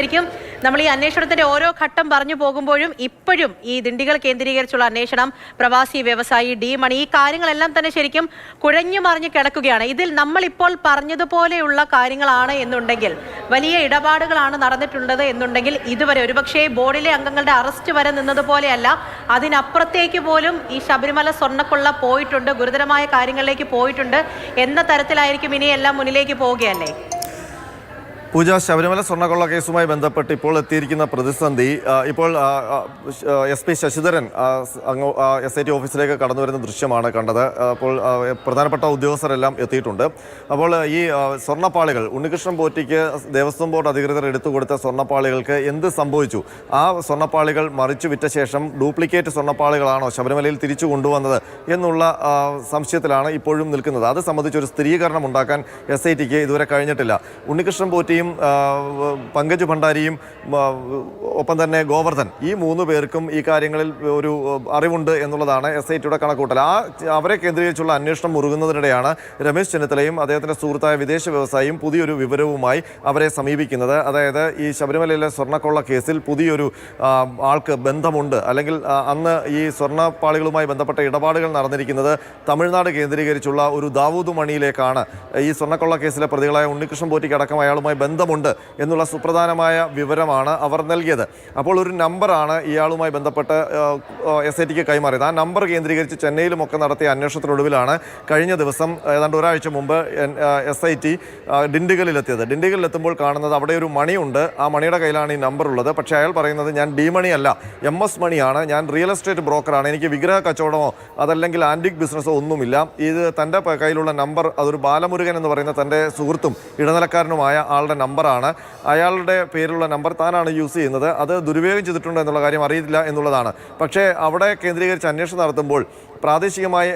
ശരിക്കും നമ്മൾ ഈ അന്വേഷണത്തിന്റെ ഓരോ ഘട്ടം പറഞ്ഞു പോകുമ്പോഴും ഇപ്പോഴും ഈ ദിണ്ടികൾ കേന്ദ്രീകരിച്ചുള്ള അന്വേഷണം, പ്രവാസി വ്യവസായി, ഡി മണി, ഈ കാര്യങ്ങളെല്ലാം തന്നെ ശരിക്കും കുഴഞ്ഞു മറിഞ്ഞ് കിടക്കുകയാണ്. ഇതിൽ നമ്മളിപ്പോൾ പറഞ്ഞതുപോലെയുള്ള കാര്യങ്ങളാണ് എന്നുണ്ടെങ്കിൽ, വലിയ ഇടപാടുകളാണ് നടന്നിട്ടുള്ളത് എന്നുണ്ടെങ്കിൽ, ഇതുവരെ ഒരുപക്ഷെ ബോർഡിലെ അംഗങ്ങളുടെ അറസ്റ്റ് വരെ നിന്നതുപോലെയല്ല, അതിനപ്പുറത്തേക്ക് പോലും ഈ ശബരിമല സ്വർണ്ണക്കൊള്ള പോയിട്ടുണ്ട്, ഗുരുതരമായ കാര്യങ്ങളിലേക്ക് പോയിട്ടുണ്ട് എന്ന തരത്തിലായിരിക്കും ഇനിയെല്ലാം മുന്നിലേക്ക് പോവുകയല്ലേ? പൂജ, ശബരിമല സ്വർണ്ണക്കൊള്ള കേസുമായി ബന്ധപ്പെട്ട് ഇപ്പോൾ എത്തിയിരിക്കുന്ന പ്രതിസന്ധി, ഇപ്പോൾ SP ശശിധരൻ SIT ഓഫീസിലേക്ക് കടന്നു വരുന്ന ദൃശ്യമാണ് കണ്ടത്. അപ്പോൾ പ്രധാനപ്പെട്ട ഉദ്യോഗസ്ഥരെല്ലാം എത്തിയിട്ടുണ്ട്. അപ്പോൾ ഈ സ്വർണ്ണപ്പാളികൾ, ഉണ്ണികൃഷ്ണൻ പോറ്റിക്ക് ദേവസ്വം ബോർഡ് അധികൃതർ എടുത്തുകൊടുത്ത സ്വർണ്ണപ്പാളികൾക്ക് എന്ത് സംഭവിച്ചു? ആ സ്വർണ്ണപ്പാളികൾ മറിച്ചു വിറ്റ ശേഷം ഡ്യൂപ്ലിക്കേറ്റ് സ്വർണ്ണപ്പാളികളാണോ ശബരിമലയിൽ തിരിച്ചു കൊണ്ടുവന്നത് എന്നുള്ള സംശയത്തിലാണ് ഇപ്പോഴും നിൽക്കുന്നത്. അത് സംബന്ധിച്ചൊരു സ്ഥിരീകരണം ഉണ്ടാക്കാൻ SITക്ക് ഇതുവരെ കഴിഞ്ഞിട്ടില്ല. ഉണ്ണികൃഷ്ണൻ പോറ്റി, പങ്കജ് ഭണ്ഡാരിയും ഒപ്പം തന്നെ ഗോവർദ്ധൻ, ഈ 3 പേർക്കും ഈ കാര്യങ്ങളിൽ ഒരു അറിവുണ്ട് എന്നുള്ളതാണ് SITയുടെ കണക്കൂട്ടൽ. അവരെ കേന്ദ്രീകരിച്ചുള്ള അന്വേഷണം മുറുകുന്നതിനിടെയാണ് രമേശ് ചെന്നിത്തലയും അദ്ദേഹത്തിൻ്റെ സുഹൃത്തായ വിദേശ വ്യവസായിയും പുതിയൊരു വിവരവുമായി അവരെ സമീപിക്കുന്നത്. അതായത് ഈ ശബരിമലയിലെ സ്വർണ്ണക്കൊള്ള കേസിൽ പുതിയൊരു ആൾക്ക് ബന്ധമുണ്ട്, അല്ലെങ്കിൽ അന്ന് ഈ സ്വർണ്ണപ്പാളികളുമായി ബന്ധപ്പെട്ട ഇടപാടുകൾ നടന്നിരിക്കുന്നത് തമിഴ്നാട് കേന്ദ്രീകരിച്ചുള്ള ഒരു ദാവൂദ് മണിയിലേക്കാണ്. ഈ സ്വർണ്ണക്കൊള്ള കേസിലെ പ്രതികളായ ഉണ്ണികൃഷ്ണൻ പോറ്റിക്ക് അടക്കം അയാളുമായി ബന്ധമുണ്ട് എന്നുള്ള സുപ്രധാനമായ വിവരമാണ് അവർ നൽകിയത്. അപ്പോൾ ഒരു നമ്പറാണ് ഇയാളുമായി ബന്ധപ്പെട്ട് SITക്ക് കൈമാറിയത്. ആ നമ്പർ കേന്ദ്രീകരിച്ച് ചെന്നൈയിലുമൊക്കെ നടത്തിയ അന്വേഷണത്തിനൊടുവിലാണ് കഴിഞ്ഞ ദിവസം ഏതാണ്ട് ഒരാഴ്ച മുമ്പ് SIT ഡിണ്ടിഗലിലെത്തിയത്. ഡിണ്ടിഗലിലെത്തുമ്പോൾ കാണുന്നത് അവിടെ ഒരു മണിയുണ്ട്. ആ മണിയുടെ കയ്യിലാണ് ഈ നമ്പർ ഉള്ളത്. പക്ഷേ അയാൾ പറയുന്നത്, ഞാൻ ഡി മണി അല്ല, MS മണിയാണ്, ഞാൻ റിയൽ എസ്റ്റേറ്റ് ബ്രോക്കറാണ്, എനിക്ക് വിഗ്രഹ കച്ചവടമോ അതല്ലെങ്കിൽ ആൻറ്റിക് ബിസിനസ്സോ ഒന്നുമില്ല. ഇത് തൻ്റെ കയ്യിലുള്ള നമ്പർ അതൊരു ബാലമുരുകൻ എന്ന് പറയുന്ന തൻ്റെ സുഹൃത്തും ഇടനിലക്കാരനുമായ ആളുടെ നമ്പറാണ്. അയാളുടെ പേരിലുള്ള നമ്പർ താനാണ് യൂസ് ചെയ്യുന്നത്. അത് ദുരുപയോഗം ചെയ്തിട്ടുണ്ടോ എന്നുള്ള കാര്യം അറിയില്ല എന്നുള്ളതാണ്. പക്ഷേ അവിടെ കേന്ദ്രീകരിച്ച് അന്വേഷണം നടത്തുമ്പോൾ പ്രാദേശികമായി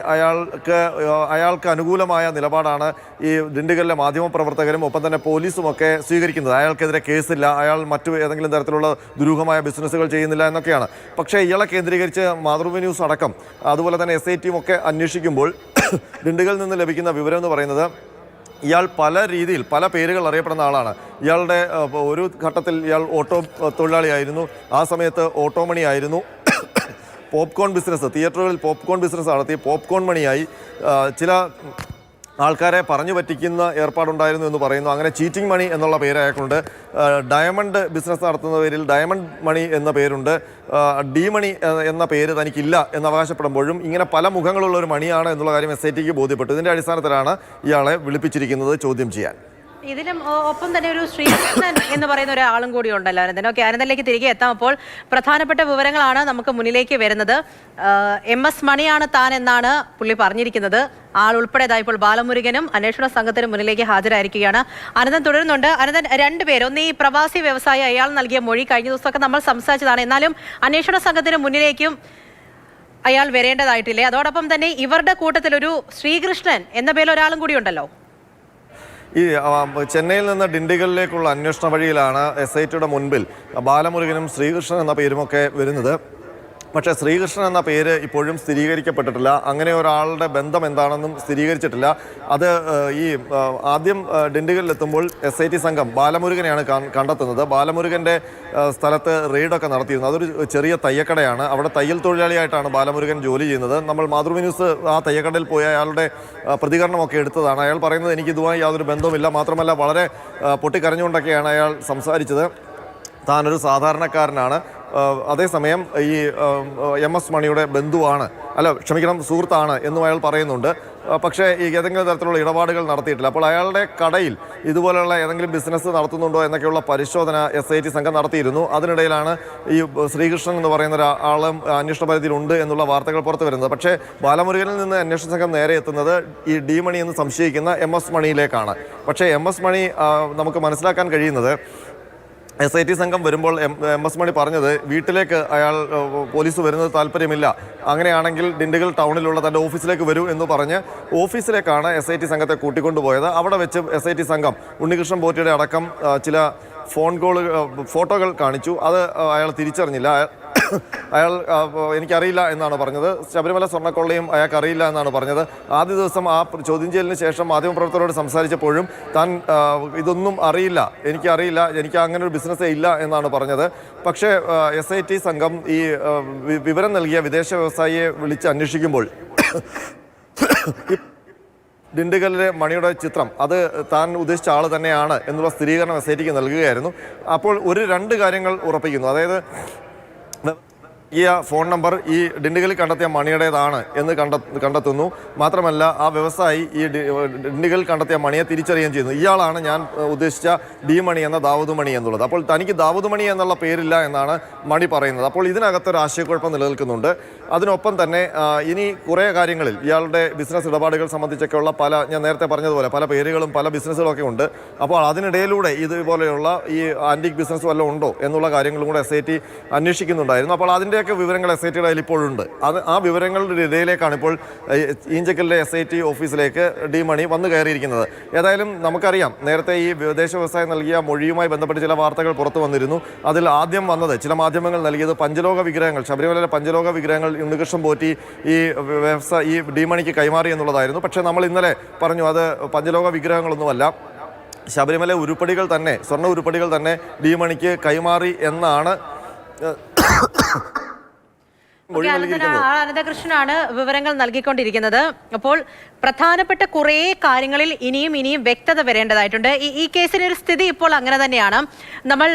അയാൾക്ക് അനുകൂലമായ നിലപാടാണ് ഈ ദിണ്ടിഗലിലെ മാധ്യമപ്രവർത്തകരും ഒപ്പം തന്നെ പോലീസുമൊക്കെ സ്വീകരിക്കുന്നത്. അയാൾക്കെതിരെ കേസില്ല, അയാൾ മറ്റു ഏതെങ്കിലും തരത്തിലുള്ള ദുരൂഹമായ ബിസിനസ്സുകൾ ചെയ്യുന്നില്ല എന്നൊക്കെയാണ്. പക്ഷേ ഇയാളെ കേന്ദ്രീകരിച്ച് മാതൃഭൂമി ന്യൂസ് അടക്കം അതുപോലെ തന്നെ SITയും ഒക്കെ അന്വേഷിക്കുമ്പോൾ ദിണ്ടിഗലിൽ നിന്ന് ലഭിക്കുന്ന വിവരം എന്ന് പറയുന്നത്, ഇയാൾ പല രീതിയിൽ പല പേരുകൾ അറിയപ്പെടുന്ന ആളാണ്. ഇയാളുടെ ഒരു ഘട്ടത്തിൽ ഇയാൾ ഓട്ടോ തൊഴിലാളിയായിരുന്നു, ആ സമയത്ത് ഓട്ടോ മണിയായിരുന്നു, പോപ്കോൺ ബിസിനസ്, തിയേറ്ററുകളിൽ പോപ്കോൺ ബിസിനസ് നടത്തി പോപ്കോൺ മണിയായി, ചില ആൾക്കാരെ പറഞ്ഞു പറ്റിക്കുന്ന ഏർപ്പാടുണ്ടായിരുന്നു എന്ന് പറയുന്നു. അങ്ങനെ ചീറ്റിംഗ് മണി എന്നുള്ള പേര് അയാൾക്കുണ്ട്. ഡയമണ്ട് ബിസിനസ് നടത്തുന്ന പേരിൽ ഡയമണ്ട് മണി എന്ന പേരുണ്ട്. ഡി മണി എന്ന പേര് തനിക്കില്ല എന്ന് അവകാശപ്പെടുമ്പോഴും ഇങ്ങനെ പല മുഖങ്ങളുള്ള ഒരു മണിയാണ് എന്നുള്ള കാര്യം SITക്ക് ബോധ്യപ്പെട്ടു. ഇതിൻ്റെ അടിസ്ഥാനത്തിലാണ് ഇയാളെ വിളിപ്പിച്ചിരിക്കുന്നത് ചോദ്യം ചെയ്യാൻ. ഇതിലും ഒപ്പം തന്നെ ഒരു ശ്രീകൃഷ്ണൻ എന്ന് പറയുന്ന ഒരാളും കൂടി ഉണ്ടല്ലോ അനന്തൻ. ഓക്കെ, അനന്തനിലേക്ക് തിരികെ എത്താം. അപ്പോൾ പ്രധാനപ്പെട്ട വിവരങ്ങളാണ് നമുക്ക് മുന്നിലേക്ക് വരുന്നത്. MS മണിയാണ് താൻ എന്നാണ് പുള്ളി പറഞ്ഞിരിക്കുന്നത്. ആൾ ഉൾപ്പെടെതായി ഇപ്പോൾ ബാലമുരുകനും അന്വേഷണ സംഘത്തിനും മുന്നിലേക്ക് ഹാജരായിരിക്കുകയാണ്. അനന്തൻ തുടരുന്നുണ്ട്. അനന്തൻ, 2 പേര്, ഒന്ന് ഈ പ്രവാസി വ്യവസായി, അയാൾ നൽകിയ മൊഴി കഴിഞ്ഞ ദിവസമൊക്കെ നമ്മൾ സംസാരിച്ചതാണ്. എന്നാലും അന്വേഷണ സംഘത്തിന് മുന്നിലേക്കും അയാൾ വരേണ്ടതായിട്ടില്ലേ? അതോടൊപ്പം തന്നെ ഇവരുടെ കൂട്ടത്തിൽ ഒരു ശ്രീകൃഷ്ണൻ എന്ന പേരിൽ ഒരാളും കൂടി ഉണ്ടല്ലോ. ഈ ചെന്നൈയിൽ നിന്ന് ഡിണ്ടിഗലിലേക്കുള്ള അന്വേഷണ വഴിയിലാണ് SITയുടെ മുൻപിൽ ബാലമുരുകനും ശ്രീകൃഷ്ണൻ എന്ന പേരുമൊക്കെ വരുന്നത്. പക്ഷേ ശ്രീകൃഷ്ണൻ എന്ന പേര് ഇപ്പോഴും സ്ഥിരീകരിക്കപ്പെട്ടിട്ടില്ല. അങ്ങനെ ഒരാളുടെ ബന്ധം എന്താണെന്നും സ്ഥിരീകരിച്ചിട്ടില്ല. അത് ഈ ആദ്യം ഡിണ്ടിഗലിലെത്തുമ്പോൾ SIT സംഘം ബാലമുരുകനെയാണ് കണ്ടെത്തുന്നത്. ബാലമുരുകൻ്റെ സ്ഥലത്ത് റെയ്ഡൊക്കെ നടത്തിയിരുന്നു. അതൊരു ചെറിയ തയ്യക്കടയാണ്. അവിടെ തയ്യൽ തൊഴിലാളിയായിട്ടാണ് ബാലമുരുകൻ ജോലി ചെയ്യുന്നത്. നമ്മൾ മാതൃഭൂമി ന്യൂസ് ആ തയ്യക്കടയിൽ പോയി അയാളുടെ പ്രതികരണമൊക്കെ എടുത്തതാണ്. അയാൾ പറയുന്നത്, എനിക്ക് ഇതുമായി യാതൊരു ബന്ധവുമില്ല, മാത്രമല്ല വളരെ പൊട്ടിക്കരഞ്ഞുകൊണ്ടൊക്കെയാണ് അയാൾ സംസാരിച്ചത്. താനൊരു സാധാരണക്കാരനാണ്, അതേസമയം ഈ MS മണിയുടെ സുഹൃത്താണ് എന്നും അയാൾ പറയുന്നുണ്ട്. പക്ഷേ ഈ ഏതെങ്കിലും തരത്തിലുള്ള ഇടപാടുകൾ നടത്തിയിട്ടില്ല. അപ്പോൾ അയാളുടെ കടയിൽ ഇതുപോലെയുള്ള ഏതെങ്കിലും ബിസിനസ് നടത്തുന്നുണ്ടോ എന്നൊക്കെയുള്ള പരിശോധന SIT സംഘം നടത്തിയിരുന്നു. അതിനിടയിലാണ് ഈ ശ്രീകൃഷ്ണൻ എന്ന് പറയുന്ന ഒരാളും അന്വേഷണ പരിധിയിലുണ്ട് എന്നുള്ള വാർത്തകൾ പുറത്തു വരുന്നത്. പക്ഷേ ബാലമുരുകനിൽ നിന്ന് അന്വേഷണ സംഘം നേരെ എത്തുന്നത് ഈ ഡി മണി എന്ന് സംശയിക്കുന്ന MS മണിയിലേക്കാണ്. പക്ഷേ MS മണി നമുക്ക് മനസ്സിലാക്കാൻ കഴിയുന്നത്, SIT സംഘം വരുമ്പോൾ MS മണി പറഞ്ഞത്, വീട്ടിലേക്ക് പോലീസ് വരുന്നത് താല്പര്യമില്ല, അങ്ങനെയാണെങ്കിൽ ഡിണ്ടിഗൽ ടൗണിലുള്ള തൻ്റെ ഓഫീസിലേക്ക് വരൂ എന്ന് പറഞ്ഞ് ഓഫീസിലേക്കാണ് SIT സംഘത്തെ കൂട്ടിക്കൊണ്ടുപോയത്. അവിടെ വെച്ച് SIT സംഘം ഉണ്ണികൃഷ്ണൻ പോറ്റിയുടെ അടക്കം ചില ഫോട്ടോകൾ കാണിച്ചു. അത് അയാൾ തിരിച്ചറിഞ്ഞില്ല. അയാൾ എനിക്കറിയില്ല എന്നാണ് പറഞ്ഞത്. ശബരിമല സ്വർണ്ണക്കൊള്ളയും അയാൾക്ക് അറിയില്ല എന്നാണ് പറഞ്ഞത്. ആദ്യ ദിവസം ആ ചോദ്യം ചെയ്യലിന് ശേഷം മാധ്യമപ്രവർത്തകരോട് സംസാരിച്ചപ്പോഴും താൻ ഇതൊന്നും അറിയില്ല, എനിക്ക് അങ്ങനെ ഒരു ബിസിനസ്സേ ഇല്ല എന്നാണ് പറഞ്ഞത്. പക്ഷേ SIT സംഘം ഈ വിവരം നൽകിയ വിദേശ വ്യവസായിയെ വിളിച്ച് അന്വേഷിക്കുമ്പോൾ ഡിണ്ടിഗലിലെ മണിയുടെ ചിത്രം അത് താൻ ഉദ്ദേശിച്ച ആൾ തന്നെയാണ് എന്നുള്ള സ്ഥിരീകരണം SITക്ക് നൽകുകയായിരുന്നു. അപ്പോൾ രണ്ട് കാര്യങ്ങൾ ഉറപ്പിക്കുന്നു. അതായത് ഈ ഫോൺ നമ്പർ ഈ ഡിണ്ടിഗലിൽ കണ്ടെത്തിയ മണിയുടേതാണ് എന്ന് കണ്ടെത്തുന്നു. മാത്രമല്ല ആ വ്യവസായി ഈ ഡിണ്ടിഗലിൽ കണ്ടെത്തിയ മണിയെ തിരിച്ചറിയുകയും ചെയ്യുന്നു. ഇയാളാണ് ഞാൻ ഉദ്ദേശിച്ച ഡി മണി എന്ന ദാവൂദ് മണി എന്നുള്ളത്. അപ്പോൾ തനിക്ക് ദാവൂദ് മണി എന്നുള്ള പേരില്ല എന്നാണ് മണി പറയുന്നത്. അപ്പോൾ ഇതിനകത്തൊരു ആശയക്കുഴപ്പം നിലനിൽക്കുന്നുണ്ട്. അതിനൊപ്പം തന്നെ ഇനി കുറേ കാര്യങ്ങളിൽ ഇയാളുടെ ബിസിനസ് ഇടപാടുകൾ സംബന്ധിച്ചൊക്കെയുള്ള ഞാൻ നേരത്തെ പറഞ്ഞതുപോലെ പല പേരുകളും പല ബിസിനസ്സുകളൊക്കെ ഉണ്ട്. അപ്പോൾ അതിനിടയിലൂടെ ഇതുപോലെയുള്ള ഈ ആൻറ്റിക് ബിസിനസ് വല്ലതും ഉണ്ടോ എന്നുള്ള കാര്യങ്ങളും കൂടെ SIT അന്വേഷിക്കുന്നുണ്ടായിരുന്നു. അപ്പോൾ അതിൻ്റെയൊക്കെ വിവരങ്ങൾ SITയുടെ കയ്യിൽ ഇപ്പോഴുണ്ട്. ആ വിവരങ്ങളുടെ ഇടയിലേക്കാണ് ഇപ്പോൾ ഈഞ്ചക്കലിലെ SIT ഓഫീസിലേക്ക് ഡി മണി വന്നു കയറിയിരിക്കുന്നത്. ഏതായാലും നമുക്കറിയാം, നേരത്തെ ഈ വിദേശ വ്യവസായം നൽകിയ മൊഴിയുമായി ബന്ധപ്പെട്ട് ചില വാർത്തകൾ പുറത്തു വന്നിരുന്നു. അതിൽ ആദ്യം വന്നത് ചില മാധ്യമങ്ങൾ നൽകിയത് പഞ്ചലോക വിഗ്രഹങ്ങൾ, ശബരിമലയിലെ പഞ്ചലോക വിഗ്രഹങ്ങൾ ഉണ്ണികൃഷ്ണൻ പോറ്റി ഈ ഡി മണിക്ക് കൈമാറി എന്നുള്ളതായിരുന്നു. പക്ഷേ നമ്മൾ ഇന്നലെ പറഞ്ഞു അത് പഞ്ചലോക വിഗ്രഹങ്ങളൊന്നുമല്ല, ശബരിമല ഉരുപ്പടികൾ തന്നെ, സ്വർണ്ണ ഉരുപ്പടികൾ തന്നെ ഡി മണിക്ക് കൈമാറി എന്നാണ് അനന്തകൃഷ്ണനാണ് വിവരങ്ങൾ നൽകിക്കൊണ്ടിരിക്കുന്നത്. അപ്പോൾ പ്രധാനപ്പെട്ട കുറേ കാര്യങ്ങളിൽ ഇനിയും വ്യക്തത വരേണ്ടതായിട്ടുണ്ട്. ഈ കേസിന്റെ ഒരു സ്ഥിതി ഇപ്പോൾ അങ്ങനെ തന്നെയാണ്. നമ്മൾ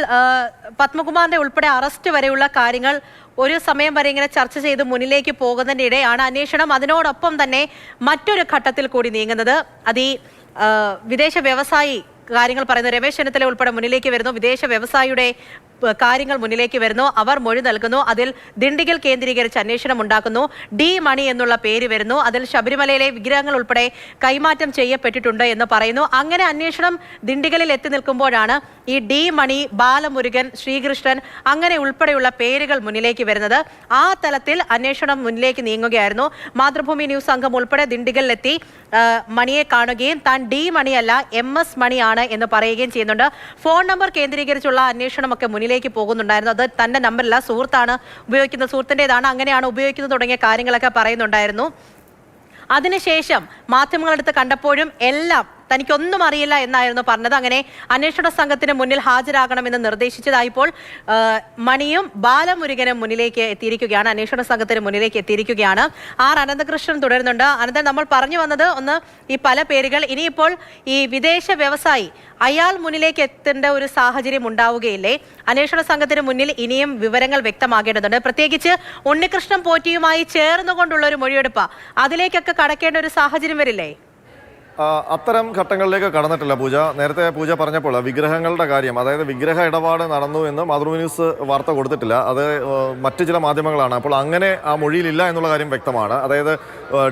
പത്മകുമാറിന്റെ ഉൾപ്പെടെ അറസ്റ്റ് വരെയുള്ള കാര്യങ്ങൾ ഒരു സമയം വരെ ഇങ്ങനെ ചർച്ച ചെയ്ത് മുന്നിലേക്ക് പോകുന്നതിനിടെയാണ് അന്വേഷണം അതിനോടൊപ്പം തന്നെ മറ്റൊരു ഘട്ടത്തിൽ കൂടി നീങ്ങുന്നത്. അത് ഈ വിദേശ വ്യവസായി കാര്യങ്ങൾ പറയുന്നു. രമേശ് ചെന്നിത്തല ഉൾപ്പെടെ മുന്നിലേക്ക് വരുന്നു. വിദേശ വ്യവസായിയുടെ കാര്യങ്ങൾ മുന്നിലേക്ക് വരുന്നു. അവർ മൊഴി നൽകുന്നു. അതിൽ ദിണ്ടിഗൽ കേന്ദ്രീകരിച്ച് അന്വേഷണം ഉണ്ടാക്കുന്നു. ഡി മണി എന്നുള്ള പേര് വരുന്നു. അതിൽ ശബരിമലയിലെ വിഗ്രഹങ്ങൾ ഉൾപ്പെടെ കൈമാറ്റം ചെയ്യപ്പെട്ടിട്ടുണ്ട് എന്ന് പറയുന്നു. അങ്ങനെ അന്വേഷണം ദിണ്ടിഗലിൽ എത്തി നിൽക്കുമ്പോഴാണ് ഈ ഡി മണി, ബാലമുരുകൻ, ശ്രീകൃഷ്ണൻ അങ്ങനെ ഉൾപ്പെടെയുള്ള പേരുകൾ മുന്നിലേക്ക് വരുന്നത്. ആ തലത്തിൽ അന്വേഷണം മുന്നിലേക്ക് നീങ്ങുകയായിരുന്നു. മാതൃഭൂമി ന്യൂസ് സംഘം ഉൾപ്പെടെ ദിണ്ടിഗലിലെത്തി മണിയെ കാണുകയും താൻ ഡി മണിയല്ല MS മണിയാണ് എന്ന് പറയുകയും ചെയ്യുന്നുണ്ട്. ഫോൺ നമ്പർ കേന്ദ്രീകരിച്ചുള്ള അന്വേഷണമൊക്കെ മുന്നിലേക്ക് പോകുന്നുണ്ടായിരുന്നു. അത് തന്റെ നമ്പറല്ല, സുഹൃത്താണ് ഉപയോഗിക്കുന്നത്, സുഹൃത്തിൻ്റെതാണ്, അങ്ങനെയാണ് ഉപയോഗിക്കുന്നത് തുടങ്ങിയ കാര്യങ്ങളൊക്കെ പറയുന്നുണ്ടായിരുന്നു. അതിനുശേഷം മാധ്യമങ്ങളെടുത്ത് കണ്ടപ്പോഴും എല്ലാം തനിക്കൊന്നും അറിയില്ല എന്നായിരുന്നു പറഞ്ഞത്. അങ്ങനെ അന്വേഷണ സംഘത്തിന് മുന്നിൽ ഹാജരാകണമെന്ന് നിർദ്ദേശിച്ചതായിപ്പോൾ മണിയും ബാലമുരുകനും മുന്നിലേക്ക് എത്തിയിരിക്കുകയാണ്, അന്വേഷണ സംഘത്തിന് മുന്നിലേക്ക് എത്തിയിരിക്കുകയാണ്. അനന്തകൃഷ്ണൻ തുടരുന്നുണ്ട്. അനന്തൻ, നമ്മൾ പറഞ്ഞു വന്നത് ഒന്ന് ഈ പല പേരുകൾ, ഇനിയിപ്പോൾ ഈ വിദേശ വ്യവസായി അയാൾ മുന്നിലേക്ക് എത്തേണ്ട ഒരു സാഹചര്യം ഉണ്ടാവുകയില്ലേ? അന്വേഷണ സംഘത്തിന് മുന്നിൽ ഇനിയും വിവരങ്ങൾ വ്യക്തമാകേണ്ടതുണ്ട്. പ്രത്യേകിച്ച് ഉണ്ണികൃഷ്ണൻ പോറ്റിയുമായി ചേർന്നുകൊണ്ടുള്ള ഒരു മൊഴിയെടുപ്പ്, അതിലേക്കൊക്കെ കടക്കേണ്ട ഒരു സാഹചര്യം വരില്ലേ? അത്തരം ഘട്ടങ്ങളിലേക്ക് കടന്നിട്ടില്ല പൂജ. നേരത്തെ പൂജ പറഞ്ഞപ്പോൾ വിഗ്രഹങ്ങളുടെ കാര്യം, അതായത് വിഗ്രഹ ഇടപാട് നടന്നു എന്ന് മാതൃഭൂമി ന്യൂസ് വാർത്ത കൊടുത്തിട്ടില്ല, അത് മറ്റു ചില മാധ്യമങ്ങളാണ്. അപ്പോൾ അങ്ങനെ ആ മൊഴിയിലില്ല എന്നുള്ള കാര്യം വ്യക്തമാണ്. അതായത്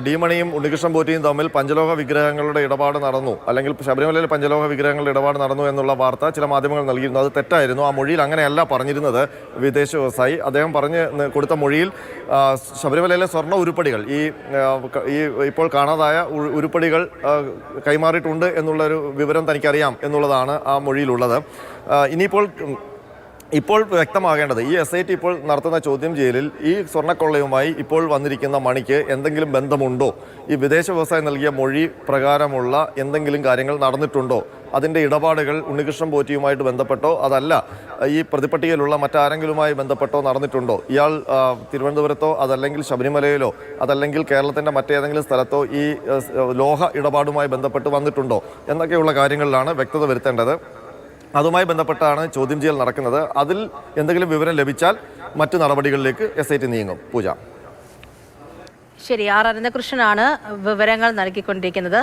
ഡി മണിയും ഉണ്ണികൃഷ്ണൻ പോറ്റിയും തമ്മിൽ പഞ്ചലോക വിഗ്രഹങ്ങളുടെ ഇടപാട് നടന്നു, അല്ലെങ്കിൽ ശബരിമലയിൽ പഞ്ചലോക വിഗ്രഹങ്ങളുടെ ഇടപാട് നടന്നു എന്നുള്ള വാർത്ത ചില മാധ്യമങ്ങൾ നൽകിയിരുന്നു. അത് തെറ്റായിരുന്നു. ആ മൊഴിയിൽ അങ്ങനെയല്ല പറഞ്ഞിരുന്നത് വിദേശ വ്യവസായി. അദ്ദേഹം പറഞ്ഞ് കൊടുത്ത മൊഴിയിൽ ശബരിമലയിലെ സ്വർണ്ണ ഉരുപ്പടികൾ, ഈ ഇപ്പോൾ കാണാതായ ഉരുപ്പടികൾ കൈമാറിയിട്ടുണ്ട് എന്നുള്ളൊരു വിവരം തനിക്കറിയാം എന്നുള്ളതാണ് ആ മൊഴിയിലുള്ളത്. ഇപ്പോൾ വ്യക്തമാകേണ്ടത് ഈ SIT ഇപ്പോൾ നടത്തുന്ന ചോദ്യം ചെയ്യലിൽ ഈ സ്വർണ്ണക്കൊള്ളയുമായി ഇപ്പോൾ വന്നിരിക്കുന്ന മണിക്ക് എന്തെങ്കിലും ബന്ധമുണ്ടോ, ഈ വിദേശ വ്യവസായം നൽകിയ മൊഴി പ്രകാരമുള്ള എന്തെങ്കിലും കാര്യങ്ങൾ നടന്നിട്ടുണ്ടോ, അതിൻ്റെ ഇടപാടുകൾ ഉണ്ണികൃഷ്ണൻ പോറ്റിയുമായിട്ട് ബന്ധപ്പെട്ടോ അതല്ല ഈ പ്രതിപട്ടികയിലുള്ള മറ്റാരെങ്കിലുമായി ബന്ധപ്പെട്ടോ നടന്നിട്ടുണ്ടോ, ഇയാൾ തിരുവനന്തപുരത്തോ അതല്ലെങ്കിൽ ശബരിമലയിലോ അതല്ലെങ്കിൽ കേരളത്തിൻ്റെ മറ്റേതെങ്കിലും സ്ഥലത്തോ ഈ ലോഹ ഇടപാടുമായി ബന്ധപ്പെട്ട് വന്നിട്ടുണ്ടോ എന്നൊക്കെയുള്ള കാര്യങ്ങളിലാണ് വ്യക്തത വരുത്തേണ്ടത്. അതുമായി ബന്ധപ്പെട്ടാണ് ചോദ്യം ചെയ്യൽ നടക്കുന്നത്. അതിൽ എന്തെങ്കിലും വിവരം ലഭിച്ചാൽ മറ്റു നടപടികളിലേക്ക് SIT നീങ്ങും. പൂജ. ശരി, അനന്തകൃഷ്ണനാണ് വിവരങ്ങൾ നൽകിക്കൊണ്ടിരിക്കുന്നത്.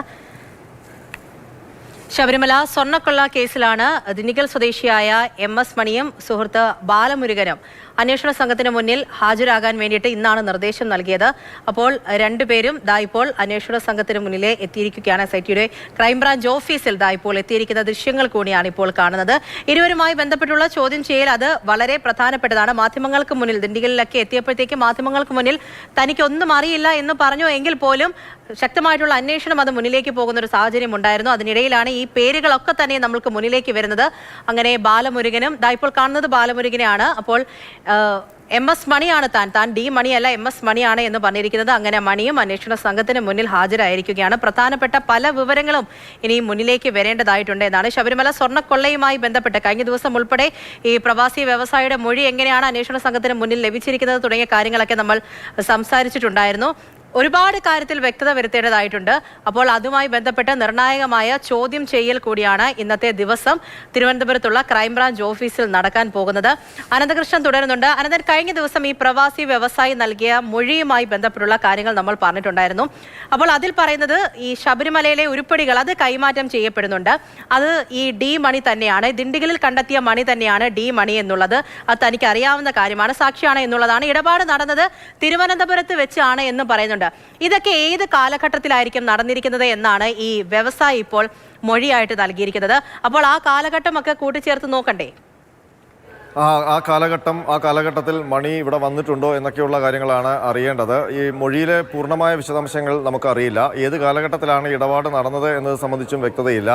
ശബരിമല സ്വർണ്ണക്കൊള്ള കേസിലാണ് ദിണ്ടിഗൽ സ്വദേശിയായ MS മണിയും സുഹൃത്ത് ബാലമുരുകനും അന്വേഷണ സംഘത്തിന് മുന്നിൽ ഹാജരാകാൻ വേണ്ടിയിട്ട് ഇന്നാണ് നിർദ്ദേശം നൽകിയത്. അപ്പോൾ രണ്ടുപേരും ഇപ്പോൾ അന്വേഷണ സംഘത്തിന് മുന്നിലെ എത്തിയിരിക്കുകയാണ്. SITയുടെ ക്രൈംബ്രാഞ്ച് ഓഫീസിൽ ഇപ്പോൾ എത്തിയിരിക്കുന്ന ദൃശ്യങ്ങൾ കൂടിയാണ് ഇപ്പോൾ കാണുന്നത്. ഇരുവരുമായി ബന്ധപ്പെട്ടുള്ള ചോദ്യം ചെയ്യൽ അത് വളരെ പ്രധാനപ്പെട്ടതാണ്. മാധ്യമങ്ങൾക്ക് മുന്നിൽ ദിണ്ടിഗലിലൊക്കെ എത്തിയപ്പോഴത്തേക്ക് മാധ്യമങ്ങൾക്ക് മുന്നിൽ തനിക്കൊന്നും അറിയില്ല എന്ന് പറഞ്ഞു എങ്കിൽ പോലും ശക്തമായിട്ടുള്ള അന്വേഷണം അത് മുന്നിലേക്ക് പോകുന്ന ഒരു സാഹചര്യം ഉണ്ടായിരുന്നു. അതിനിടയിലാണ് ഈ പേരുകളൊക്കെ തന്നെ നമ്മൾക്ക് മുന്നിലേക്ക് വരുന്നത്. അങ്ങനെ ബാലമുരുകനും ഇപ്പോൾ കാണുന്നത് ബാലമുരുകനെയാണ്. അപ്പോൾ MS മണിയാണ് താൻ D മണിയല്ല MS മണിയാണ് എന്ന് പറഞ്ഞിരിക്കുന്നത്. അങ്ങനെ മണിയും അന്വേഷണ സംഘത്തിന് മുന്നിൽ ഹാജരായിരിക്കുകയാണ്. പ്രധാനപ്പെട്ട പല വിവരങ്ങളും ഇനി മുന്നിലേക്ക് വരേണ്ടതായിട്ടുണ്ട് എന്നാണ്. ശബരിമല സ്വർണ്ണക്കൊള്ളയുമായി ബന്ധപ്പെട്ട് കഴിഞ്ഞ ദിവസം ഉൾപ്പെടെ ഈ പ്രവാസി വ്യവസായിയുടെ മൊഴി എങ്ങനെയാണ് അന്വേഷണ സംഘത്തിന് മുന്നിൽ ലഭിച്ചിരിക്കുന്നത് തുടങ്ങിയ കാര്യങ്ങളൊക്കെ നമ്മൾ സംസാരിച്ചിട്ടുണ്ടായിരുന്നു. ഒരുപാട് കാര്യത്തിൽ വ്യക്തത വരുത്തേണ്ടതായിട്ടുണ്ട്. അപ്പോൾ അതുമായി ബന്ധപ്പെട്ട് നിർണായകമായ ചോദ്യം ചെയ്യൽ കൂടിയാണ് ഇന്നത്തെ ദിവസം തിരുവനന്തപുരത്തുള്ള ക്രൈംബ്രാഞ്ച് ഓഫീസിൽ നടക്കാൻ പോകുന്നത്. അനന്തകൃഷ്ണൻ തുടരുന്നുണ്ട്. അനന്തൻ, കഴിഞ്ഞ ദിവസം ഈ പ്രവാസി വ്യവസായി നൽകിയ മൊഴിയുമായി ബന്ധപ്പെട്ടുള്ള കാര്യങ്ങൾ നമ്മൾ പറഞ്ഞിട്ടുണ്ടായിരുന്നു. അപ്പോൾ അതിൽ പറയുന്നത് ഈ ശബരിമലയിലെ ഉരുപ്പടികൾ അത് കൈമാറ്റം ചെയ്യപ്പെടുന്നുണ്ട്. അത് ഈ D മണി തന്നെയാണ്, ദിണ്ടിഗലിൽ കണ്ടെത്തിയ മണി തന്നെയാണ് D മണി എന്നുള്ളത്. അത് തനിക്ക് അറിയാവുന്ന കാര്യമാണ്, സാക്ഷിയാണ് എന്നുള്ളതാണ്. ഇടപാട് നടന്നത് തിരുവനന്തപുരത്ത് വെച്ചാണ് എന്ന് പറയുന്നുണ്ട്. ഇതൊക്കെ ഏത് കാലഘട്ടത്തിലായിരിക്കും നടന്നിരിക്കുന്നത് എന്നാണ് ഈ വ്യവസായി ഇപ്പോൾ മൊഴിയായിട്ട് നൽകിയിരിക്കുന്നത്. അപ്പോൾ ആ കാലഘട്ടമൊക്കെ കൂട്ടിച്ചേർത്ത് നോക്കണ്ടേ? ആ കാലഘട്ടത്തിൽ മണി ഇവിടെ വന്നിട്ടുണ്ടോ എന്നൊക്കെയുള്ള കാര്യങ്ങളാണ് അറിയേണ്ടത്. ഈ മൊഴിയിലെ പൂർണ്ണമായ വിശദാംശങ്ങൾ നമുക്കറിയില്ല. ഏത് കാലഘട്ടത്തിലാണ് ഇടപാട് നടന്നത് എന്നത് സംബന്ധിച്ചും വ്യക്തതയില്ല.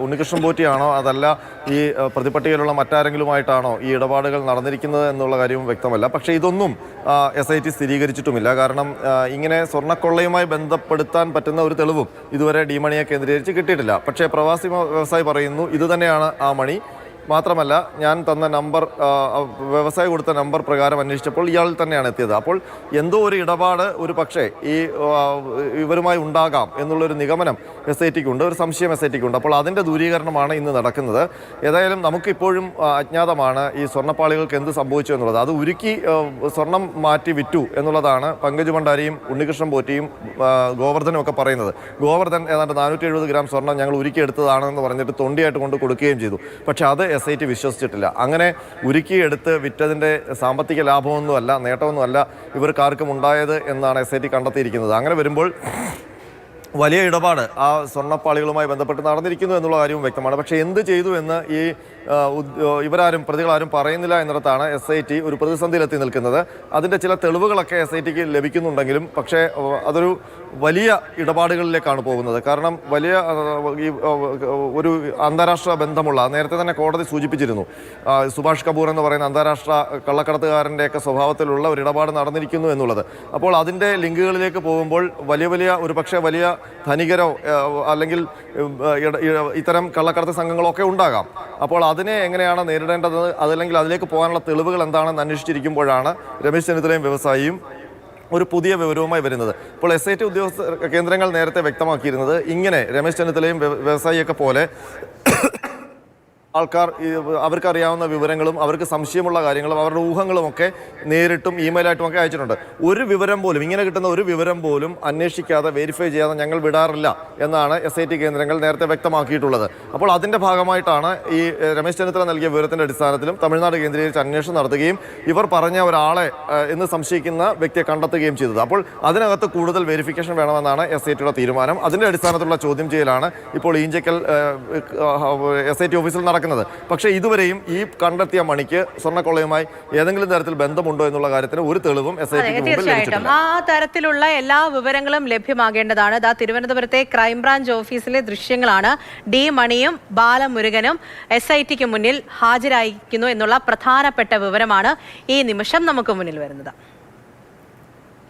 ഉണ്ണികൃഷ്ണൻ പോറ്റിയാണോ അതല്ല ഈ പ്രതിപട്ടികയിലുള്ള മറ്റാരെങ്കിലുമായിട്ടാണോ ഈ ഇടപാടുകൾ നടന്നിരിക്കുന്നത് എന്നുള്ള കാര്യവും വ്യക്തമല്ല. പക്ഷേ ഇതൊന്നും SIT സ്ഥിരീകരിച്ചിട്ടുമില്ല. കാരണം ഇങ്ങനെ സ്വർണ്ണക്കൊള്ളയുമായി ബന്ധപ്പെടുത്താൻ പറ്റുന്ന ഒരു തെളിവും ഇതുവരെ D മണിയെ കേന്ദ്രീകരിച്ച് കിട്ടിയിട്ടില്ല. പക്ഷേ പ്രവാസി വ്യവസായി പറയുന്നു ഇത് തന്നെയാണ് ആ മണി. മാത്രമല്ല, ഞാൻ തന്ന നമ്പർ, വ്യവസായി കൊടുത്ത നമ്പർ പ്രകാരം അന്വേഷിച്ചപ്പോൾ ഇയാൾ തന്നെയാണ് എത്തിയത്. അപ്പോൾ എന്തോ ഒരു ഇടപാട് ഒരു പക്ഷേ ഈ ഇവരുമായി ഉണ്ടാകാം എന്നുള്ളൊരു നിഗമനം SITക്കുണ്ട്, ഒരു സംശയം SITക്കുണ്ട്. അപ്പോൾ അതിൻ്റെ ദൂരീകരണമാണ് ഇന്ന് നടക്കുന്നത്. ഏതായാലും നമുക്കിപ്പോഴും അജ്ഞാതമാണ് ഈ സ്വർണ്ണപ്പാളികൾക്ക് എന്ത് സംഭവിച്ചു എന്നുള്ളത്. അത് ഉരുക്കി സ്വർണം മാറ്റി വിറ്റു എന്നുള്ളതാണ് പങ്കജ് ഭണ്ഡാരിയും ഉണ്ണികൃഷ്ണൻ പോറ്റിയും ഗോവർദ്ധനും ഒക്കെ പറയുന്നത്. ഗോവർദ്ധൻ ഏതാണ്ട് 470 ഗ്രാം സ്വർണം ഞങ്ങൾ ഉരുക്കിയെടുത്തതാണെന്ന് പറഞ്ഞിട്ട് തൊണ്ടിയായിട്ട് കൊണ്ട് കൊടുക്കുകയും ചെയ്തു. പക്ഷേ അത് SIT വിശ്വസിച്ചിട്ടില്ല. അങ്ങനെ ഉരുക്കിയെടുത്ത് വിറ്റതിൻ്റെ സാമ്പത്തിക ലാഭമൊന്നുമല്ല, നേട്ടമൊന്നുമല്ല ഇവർക്കാർക്കും ഉണ്ടായത് എന്നാണ് SIT കണ്ടെത്തിയിരിക്കുന്നത്. അങ്ങനെ വരുമ്പോൾ വലിയ ഇടപാട് ആ സ്വർണ്ണപ്പാളികളുമായി ബന്ധപ്പെട്ട് നടന്നിരിക്കുന്നു എന്നുള്ള കാര്യവും വ്യക്തമാണ്. പക്ഷേ എന്ത് ചെയ്തു എന്ന് ഈ പ്രതികളാരും പറയുന്നില്ല എന്നിടത്താണ് SIT ഒരു പ്രതിസന്ധിയിലെത്തി നിൽക്കുന്നത്. അതിൻ്റെ ചില തെളിവുകളൊക്കെ SITക്ക് ലഭിക്കുന്നുണ്ടെങ്കിലും പക്ഷേ അതൊരു വലിയ ഇടപാടുകളിലേക്കാണ് പോകുന്നത്. കാരണം വലിയ ഒരു അന്താരാഷ്ട്ര ബന്ധമുള്ള, നേരത്തെ തന്നെ കോടതി സൂചിപ്പിച്ചിരുന്നു, സുഭാഷ് കപൂർ എന്ന് പറയുന്ന അന്താരാഷ്ട്ര കള്ളക്കടത്തുകാരൻ്റെയൊക്കെ സ്വഭാവത്തിലുള്ള ഒരു ഇടപാട് നടന്നിരിക്കുന്നു എന്നുള്ളത്. അപ്പോൾ അതിൻ്റെ ലിങ്കുകളിലേക്ക് പോകുമ്പോൾ ഒരു പക്ഷേ വലിയ ധനികരോ അല്ലെങ്കിൽ ഇത്തരം കള്ളക്കടത്ത് സംഘങ്ങളൊക്കെ ഉണ്ടാകാം. അപ്പോൾ അതിനെ എങ്ങനെയാണ് നേരിടേണ്ടത്, അതല്ലെങ്കിൽ അതിലേക്ക് പോകാനുള്ള തെളിവുകൾ എന്താണെന്ന് അന്വേഷിച്ചിരിക്കുമ്പോഴാണ് രമേശ് ചെന്നിത്തലയും വ്യവസായിയും ഒരു പുതിയ വിവരവുമായി വരുന്നത്. ഇപ്പോൾ SIT കേന്ദ്രങ്ങൾ നേരത്തെ വ്യക്തമാക്കിയിരുന്നത് ഇങ്ങനെ രമേശ് ചെന്നിത്തലയും വ്യവസായിയൊക്കെ പോലെ ആൾക്കാർ അവർക്കറിയാവുന്ന വിവരങ്ങളും അവർക്ക് സംശയമുള്ള കാര്യങ്ങളും അവരുടെ ഊഹങ്ങളുമൊക്കെ നേരിട്ടും ഇമെയിലായിട്ടുമൊക്കെ അയച്ചിട്ടുണ്ട്. ഒരു വിവരം പോലും, ഇങ്ങനെ കിട്ടുന്ന ഒരു വിവരം പോലും അന്വേഷിക്കാതെ വെരിഫൈ ചെയ്യാതെ ഞങ്ങൾ വിടാറില്ല എന്നാണ് SIT കേന്ദ്രങ്ങൾ നേരത്തെ വ്യക്തമാക്കിയിട്ടുള്ളത്. അപ്പോൾ അതിൻ്റെ ഭാഗമായിട്ടാണ് ഈ രമേശ് ചെന്നിത്തല നൽകിയ വിവരത്തിൻ്റെ അടിസ്ഥാനത്തിലും തമിഴ്നാട് കേന്ദ്രീകരിച്ച് അന്വേഷണം നടത്തുകയും ഇവർ പറഞ്ഞ ഒരാളെ എന്ന് സംശയിക്കുന്ന വ്യക്തിയെ കണ്ടെത്തുകയും ചെയ്തത്. അപ്പോൾ അതിനകത്ത് കൂടുതൽ വെരിഫിക്കേഷൻ വേണമെന്നാണ് SITയുടെ തീരുമാനം. അതിൻ്റെ അടിസ്ഥാനത്തിലുള്ള ചോദ്യം ചെയ്യലാണ് ഇപ്പോൾ ഈഞ്ചക്കൽ SIT ഓഫീസിൽ നടക്കുന്നത്. പക്ഷേ ഇതുവരെയും ഈ കണ്ടെത്തിയ മണിക്ക് സ്വർണ്ണക്കൊള്ളയുമായി ഏതെങ്കിലും തരത്തിൽ ബന്ധമുണ്ടോ എന്നുള്ള കാര്യത്തിന് ഒരു തെളിവും തീർച്ചയായിട്ടും ആ തരത്തിലുള്ള എല്ലാ വിവരങ്ങളും ലഭ്യമാകേണ്ടതാണ്. തിരുവനന്തപുരത്തെ ക്രൈംബ്രാഞ്ച് ഓഫീസിലെ ദൃശ്യങ്ങളാണ്. D മണിയും ബാലമുരുകനും SITക്ക് മുന്നിൽ ഹാജരായിരിക്കുന്നു എന്നുള്ള പ്രധാനപ്പെട്ട വിവരമാണ് ഈ നിമിഷം നമുക്ക് മുന്നിൽ വരുന്നത്.